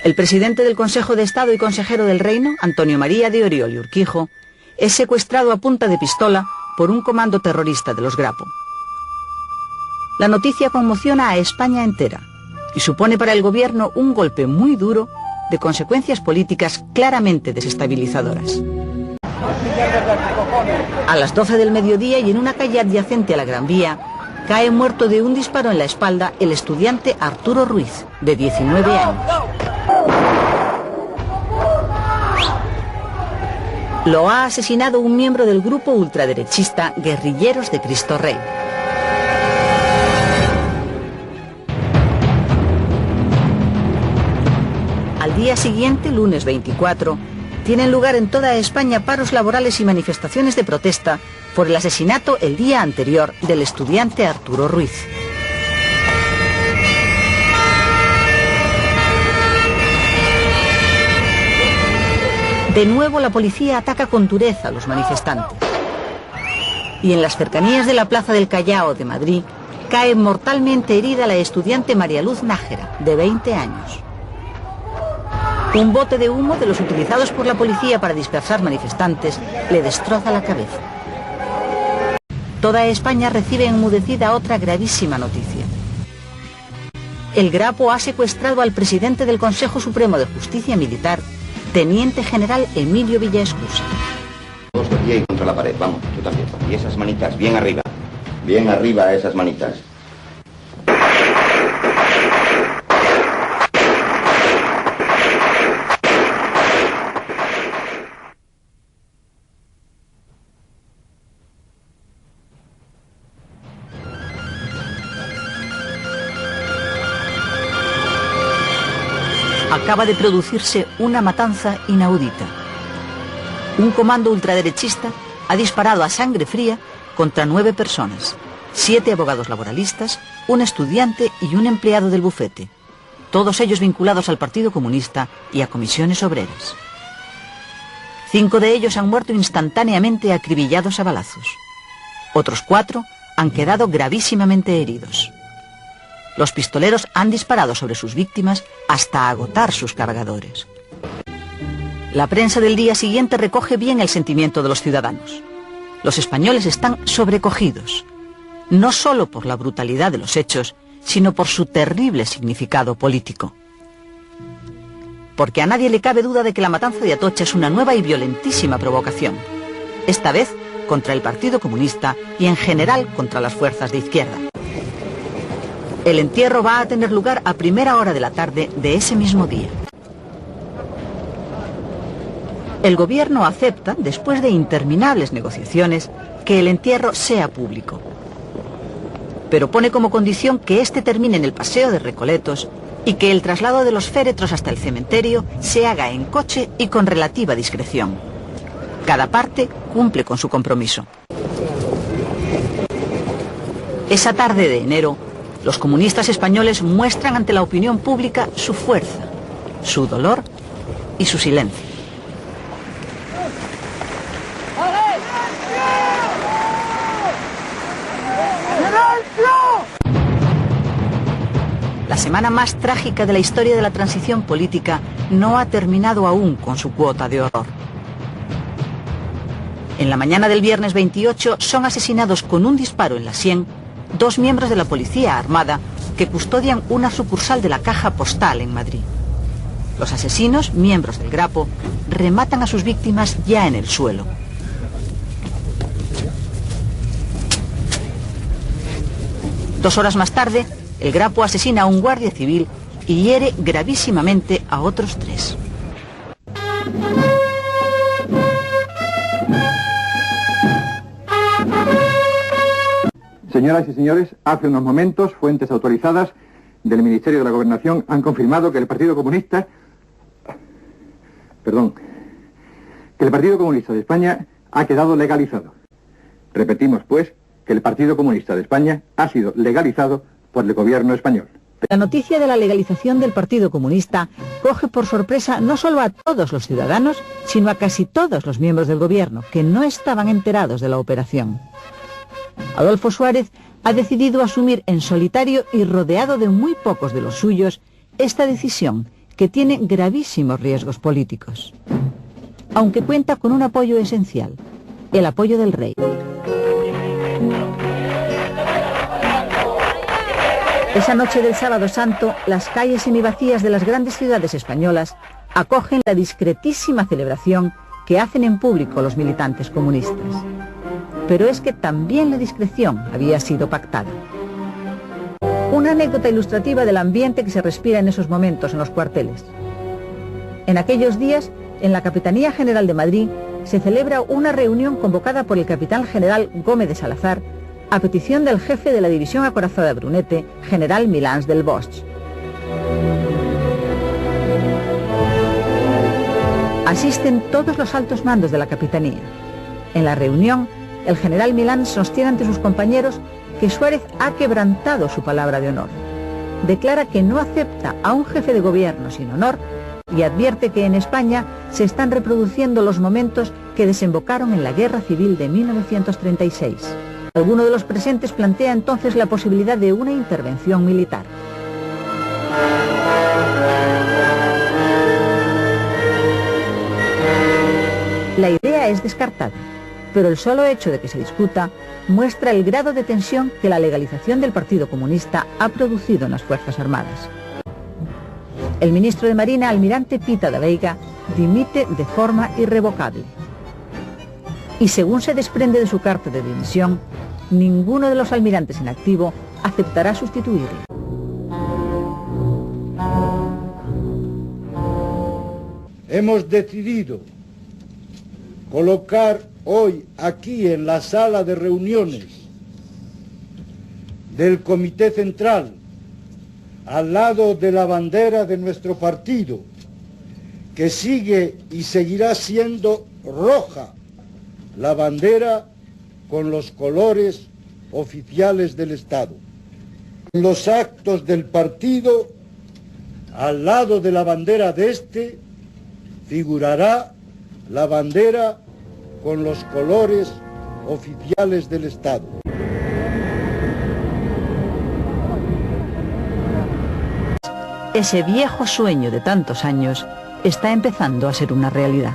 El presidente del Consejo de Estado y consejero del Reino, Antonio María de Oriol y Urquijo, es secuestrado a punta de pistola por un comando terrorista de los Grapo. La noticia conmociona a España entera y supone para el gobierno un golpe muy duro de consecuencias políticas claramente desestabilizadoras. A las 12 del mediodía y en una calle adyacente a la Gran Vía, cae muerto de un disparo en la espalda el estudiante Arturo Ruiz, de 19 años. Lo ha asesinado un miembro del grupo ultraderechista Guerrilleros de Cristo Rey. Al día siguiente, lunes 24, tienen lugar en toda España paros laborales y manifestaciones de protesta por el asesinato el día anterior del estudiante Arturo Ruiz. De nuevo la policía ataca con dureza a los manifestantes. Y en las cercanías de la Plaza del Callao de Madrid cae mortalmente herida la estudiante María Luz Nájera, de 20 años. Un bote de humo de los utilizados por la policía para dispersar manifestantes le destroza la cabeza. Toda España recibe enmudecida otra gravísima noticia. El Grapo ha secuestrado al presidente del Consejo Supremo de Justicia Militar, Teniente General Emilio Villaescusa. Todos de pie y contra la pared, vamos, tú también. Y esas manitas, bien arriba esas manitas. Acaba de producirse una matanza inaudita. Un comando ultraderechista ha disparado a sangre fría contra 9 personas, 7 abogados laboralistas, un estudiante y un empleado del bufete, todos ellos vinculados al Partido Comunista y a comisiones obreras. 5 de ellos han muerto instantáneamente acribillados a balazos. Otros 4 han quedado gravísimamente heridos. Los pistoleros han disparado sobre sus víctimas hasta agotar sus cargadores. La prensa del día siguiente recoge bien el sentimiento de los ciudadanos. Los españoles están sobrecogidos, no solo por la brutalidad de los hechos, sino por su terrible significado político. Porque a nadie le cabe duda de que la matanza de Atocha es una nueva y violentísima provocación, esta vez contra el Partido Comunista y en general contra las fuerzas de izquierda. El entierro va a tener lugar a primera hora de la tarde de ese mismo día. El gobierno acepta, después de interminables negociaciones, que el entierro sea público. Pero pone como condición que este termine en el Paseo de Recoletos y que el traslado de los féretros hasta el cementerio se haga en coche y con relativa discreción. Cada parte cumple con su compromiso. Esa tarde de enero, los comunistas españoles muestran ante la opinión pública su fuerza, su dolor y su silencio. La semana más trágica de la historia de la transición política no ha terminado aún con su cuota de horror. En la mañana del viernes 28 son asesinados con un disparo en la sien 2 miembros de la Policía Armada que custodian una sucursal de la Caja Postal en Madrid. Los asesinos, miembros del Grapo, rematan a sus víctimas ya en el suelo. Dos horas más tarde, el Grapo asesina a un guardia civil y hiere gravísimamente a otros 3. Señoras y señores, hace unos momentos, fuentes autorizadas del Ministerio de la Gobernación han confirmado que el Partido Comunista de España ha quedado legalizado. Repetimos, pues, que el Partido Comunista de España ha sido legalizado por el gobierno español. La noticia de la legalización del Partido Comunista coge por sorpresa no solo a todos los ciudadanos, sino a casi todos los miembros del gobierno, que no estaban enterados de la operación. Adolfo Suárez ha decidido asumir en solitario y rodeado de muy pocos de los suyos esta decisión que tiene gravísimos riesgos políticos. Aunque cuenta con un apoyo esencial, el apoyo del rey. Esa noche del Sábado Santo, las calles semivacías de las grandes ciudades españolas acogen la discretísima celebración que hacen en público los militantes comunistas. Pero es que también la discreción había sido pactada. Una anécdota ilustrativa del ambiente que se respira en esos momentos en los cuarteles. En aquellos días, en la Capitanía General de Madrid, se celebra una reunión convocada por el capitán general Gómez de Salazar a petición del jefe de la división acorazada Brunete, general Milans del Bosch. Asisten todos los altos mandos de la capitanía. En la reunión, el general Milans sostiene ante sus compañeros que Suárez ha quebrantado su palabra de honor. Declara que no acepta a un jefe de gobierno sin honor y advierte que en España se están reproduciendo los momentos que desembocaron en la Guerra Civil de 1936. Alguno de los presentes plantea entonces la posibilidad de una intervención militar. La idea es descartada, pero el solo hecho de que se discuta muestra el grado de tensión que la legalización del Partido Comunista ha producido en las Fuerzas Armadas. El ministro de Marina, almirante Pita da Veiga, dimite de forma irrevocable. Y según se desprende de su carta de dimisión, ninguno de los almirantes en activo aceptará sustituirlo. Hemos decidido colocar hoy aquí en la sala de reuniones del Comité Central, al lado de la bandera de nuestro partido, que sigue y seguirá siendo roja, la bandera con los colores oficiales del Estado. En los actos del partido, al lado de la bandera de este, figurará la bandera con los colores oficiales del Estado. Ese viejo sueño de tantos años está empezando a ser una realidad.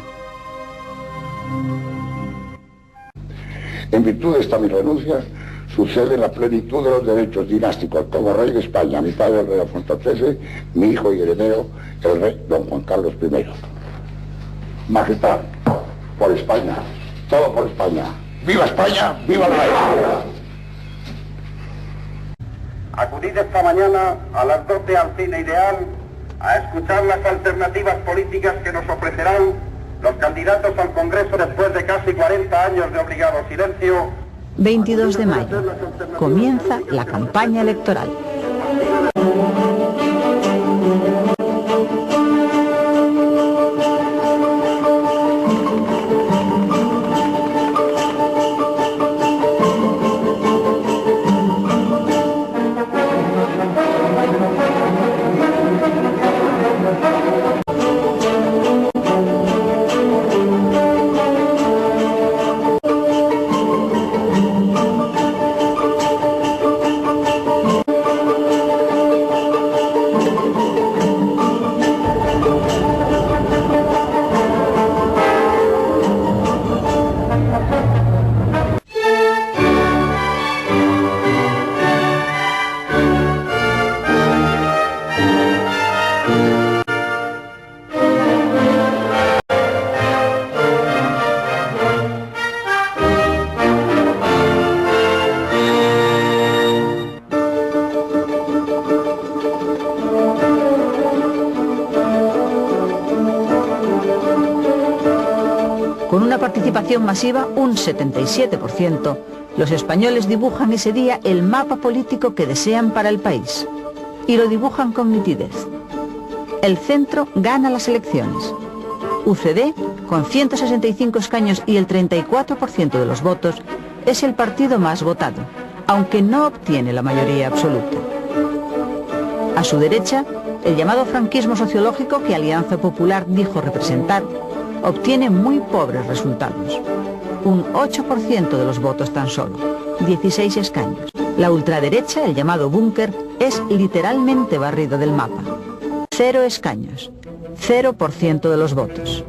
En virtud de esta mi renuncia, sucede la plenitud de los derechos dinásticos como rey de España, mi padre el rey Alfonso XIII, mi hijo y heredero, el rey don Juan Carlos I. Majestad, por España, todo por España. ¡Viva España! ¡Viva el rey! Acudid esta mañana a las 12 al Cine Ideal a escuchar las alternativas políticas que nos ofrecerán Los candidatos al Congreso, después de casi 40 años de obligado silencio... 22 de mayo. Comienza la campaña electoral. Con una participación masiva, un 77%, los españoles dibujan ese día el mapa político que desean para el país. Y lo dibujan con nitidez. El centro gana las elecciones. UCD, con 165 escaños y el 34% de los votos, es el partido más votado, aunque no obtiene la mayoría absoluta. A su derecha, el llamado franquismo sociológico que Alianza Popular dijo representar, obtiene muy pobres resultados. Un 8% de los votos tan solo, 16 escaños. La ultraderecha, el llamado búnker, es literalmente barrido del mapa. 0 escaños, 0% de los votos.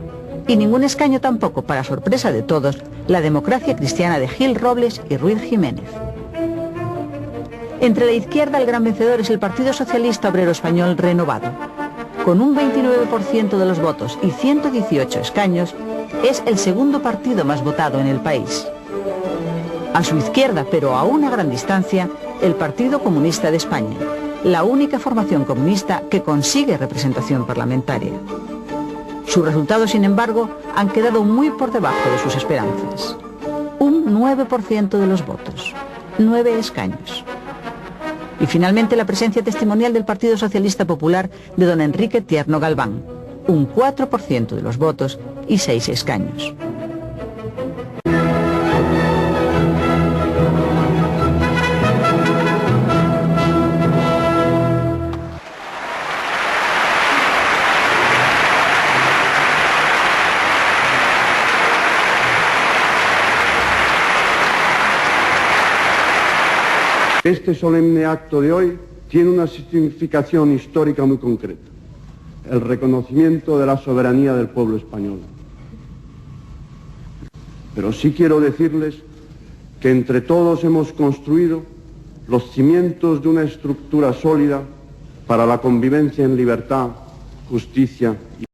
Y ningún escaño tampoco, para sorpresa de todos, la democracia cristiana de Gil Robles y Ruiz Jiménez. Entre la izquierda, el gran vencedor es el Partido Socialista Obrero Español Renovado. Con un 29% de los votos y 118 escaños, es el segundo partido más votado en el país. A su izquierda, pero a una gran distancia, el Partido Comunista de España, la única formación comunista que consigue representación parlamentaria. Sus resultados, sin embargo, han quedado muy por debajo de sus esperanzas. Un 9% de los votos, 9 escaños. Y finalmente la presencia testimonial del Partido Socialista Popular de don Enrique Tierno Galván, un 4% de los votos y 6 escaños. Este solemne acto de hoy tiene una significación histórica muy concreta: el reconocimiento de la soberanía del pueblo español. Pero sí quiero decirles que entre todos hemos construido los cimientos de una estructura sólida para la convivencia en libertad, justicia y...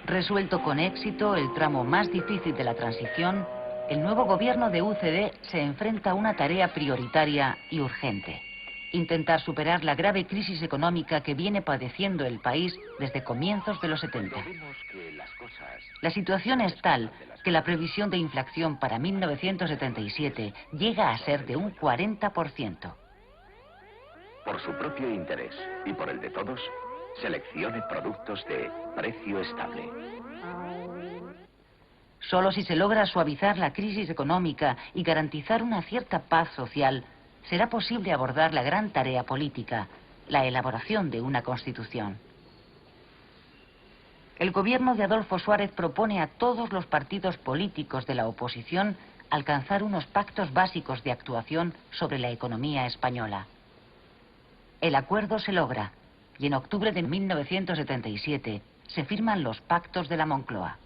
Resuelto con éxito el tramo más difícil de la transición, el nuevo gobierno de UCD se enfrenta a una tarea prioritaria y urgente: intentar superar la grave crisis económica que viene padeciendo el país desde comienzos de los 70. La situación es tal que la previsión de inflación para 1977 llega a ser de un 40%. Por su propio interés y por el de todos, seleccione productos de precio estable. Solo si se logra suavizar la crisis económica y garantizar una cierta paz social, será posible abordar la gran tarea política, la elaboración de una constitución. El gobierno de Adolfo Suárez propone a todos los partidos políticos de la oposición alcanzar unos pactos básicos de actuación sobre la economía española. El acuerdo se logra y en octubre de 1977 se firman los pactos de la Moncloa.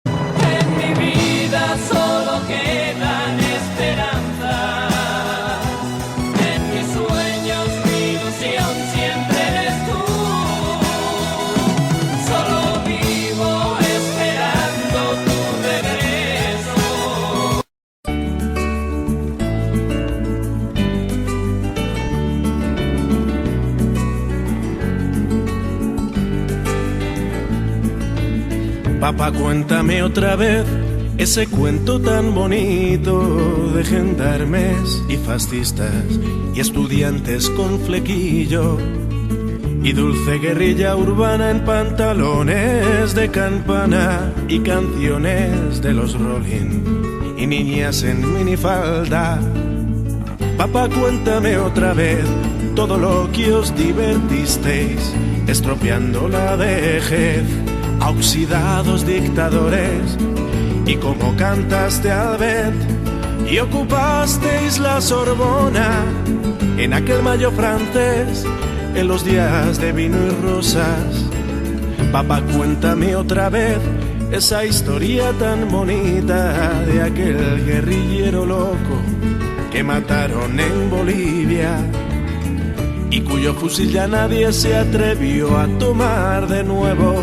En mi vida solo quedan esperanzas. En mis sueños mi ilusión siempre eres tú. Solo vivo esperando tu regreso. Papá, cuéntame otra vez ese cuento tan bonito de gendarmes y fascistas y estudiantes con flequillo y dulce guerrilla urbana en pantalones de campana y canciones de los Rolling y niñas en minifalda. Papá, cuéntame otra vez todo lo que os divertisteis estropeando la vejez a oxidados dictadores y cómo cantaste al vent y ocupasteis la Sorbona en aquel mayo francés en los días de vino y rosas. Papá, cuéntame otra vez esa historia tan bonita de aquel guerrillero loco que mataron en Bolivia y cuyo fusil ya nadie se atrevió a tomar de nuevo,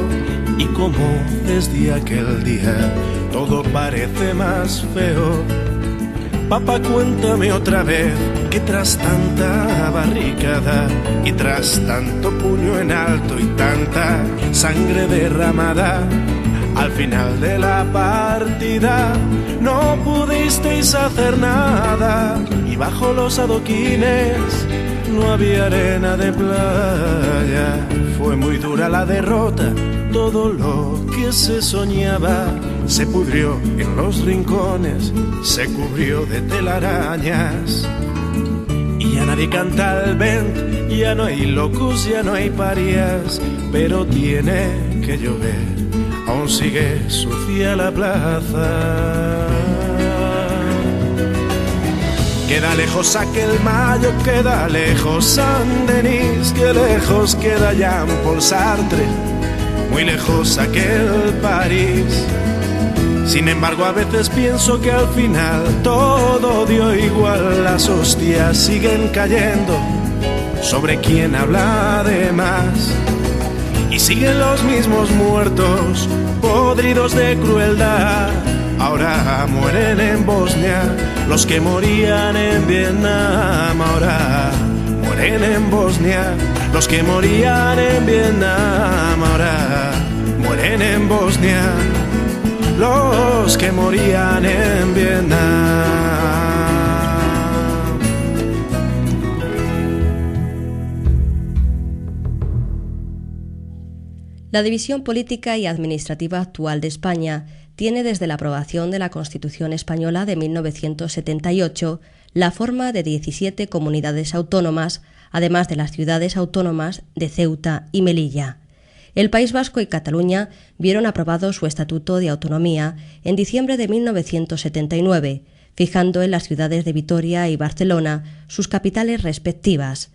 y como desde aquel día todo parece más feo. Papá, cuéntame otra vez que tras tanta barricada y tras tanto puño en alto y tanta sangre derramada, al final de la partida no pudisteis hacer nada y bajo los adoquines no había arena de playa. Fue muy dura la derrota, todo lo que se soñaba se pudrió en los rincones, se cubrió de telarañas. Y ya nadie canta al vent, ya no hay locos, ya no hay parias, pero tiene que llover, aún sigue sucia la plaza. Queda lejos aquel mayo, queda lejos Saint-Denis, que lejos queda Jean-Paul Sartre, muy lejos aquel París. Sin embargo, a veces pienso que al final todo dio igual, las hostias siguen cayendo sobre quien habla de más. Y siguen los mismos muertos, podridos de crueldad. Ahora mueren en Bosnia los que morían en Vietnam. Ahora mueren en Bosnia los que morían en Vietnam. Ahora mueren en Bosnia los que morían en Vietnam. La división política y administrativa actual de España tiene desde la aprobación de la Constitución española de 1978 la forma de 17 comunidades autónomas, además de las ciudades autónomas de Ceuta y Melilla. El País Vasco y Cataluña vieron aprobado su Estatuto de Autonomía en diciembre de 1979, fijando en las ciudades de Vitoria y Barcelona sus capitales respectivas.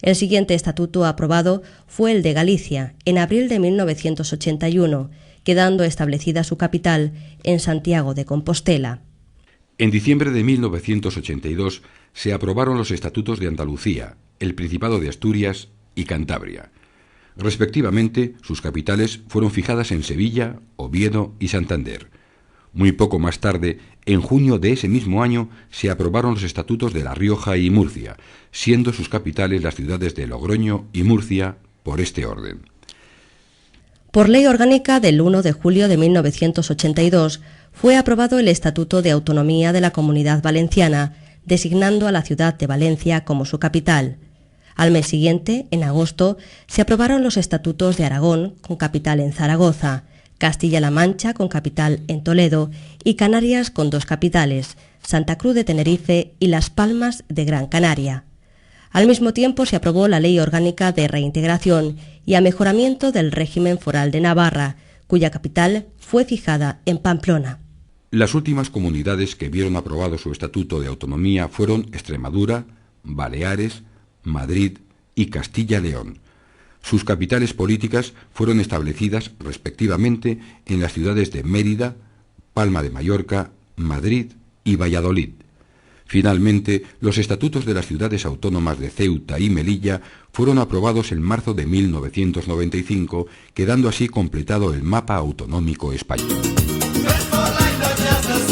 El siguiente estatuto aprobado fue el de Galicia, en abril de 1981, quedando establecida su capital en Santiago de Compostela. En diciembre de 1982 se aprobaron los estatutos de Andalucía, el Principado de Asturias y Cantabria. Respectivamente, sus capitales fueron fijadas en Sevilla, Oviedo y Santander. Muy poco más tarde, en junio de ese mismo año, se aprobaron los estatutos de La Rioja y Murcia, siendo sus capitales las ciudades de Logroño y Murcia, por este orden. Por ley orgánica del 1 de julio de 1982 fue aprobado el Estatuto de Autonomía de la Comunidad Valenciana, designando a la ciudad de Valencia como su capital. Al mes siguiente, en agosto, se aprobaron los Estatutos de Aragón, con capital en Zaragoza, Castilla-La Mancha, con capital en Toledo, y Canarias, con dos capitales, Santa Cruz de Tenerife y Las Palmas de Gran Canaria. Al mismo tiempo se aprobó la Ley Orgánica de Reintegración y Amejoramiento del Régimen Foral de Navarra, cuya capital fue fijada en Pamplona. Las últimas comunidades que vieron aprobado su Estatuto de Autonomía fueron Extremadura, Baleares, Madrid y Castilla-León. Sus capitales políticas fueron establecidas respectivamente en las ciudades de Mérida, Palma de Mallorca, Madrid y Valladolid. Finalmente, los estatutos de las ciudades autónomas de Ceuta y Melilla fueron aprobados en marzo de 1995, quedando así completado el mapa autonómico español.